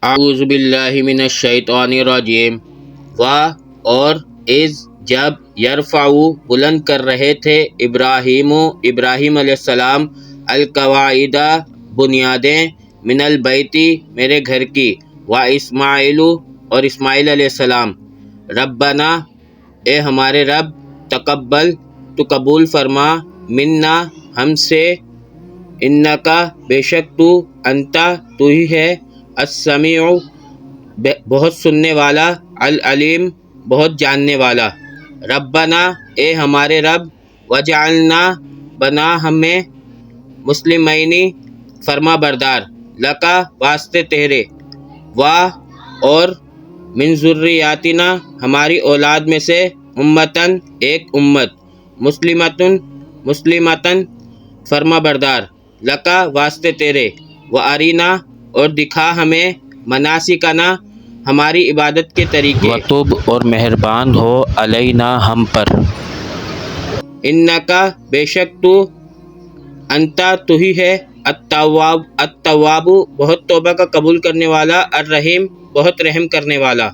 اعوذ باللہ من الشیطان الرجیم۔ اور اذ جب یرفعو بلند کر رہے تھے ابراہیم علیہ السلام القواعد بنیادیں من البیتی میرے گھر کی و اسماعیل اور اسماعیل علیہ السلام ربنا اے ہمارے رب تقبل تو قبول فرما منا ہم سے انکا بے شک تو انتا تو ہی ہے السمیع بہت سننے والا العلیم بہت جاننے والا۔ ربنا اے ہمارے رب وجعلنا بنا ہمیں مسلمینی فرما بردار لکا واسطے تیرے اور من ذریاتنا ہماری اولاد میں سے امتن ایک امت مسلمتن فرما بردار لکا واسطے تیرے وارینا اور دکھا ہمیں مناسکنا ہماری عبادت کے طریقے وتوب اور مہربان ہو علینا ہم پر انکا بے شک تو انتا تو ہی ہے التواب بہت توبہ کا قبول کرنے والا الرحیم بہت رحم کرنے والا۔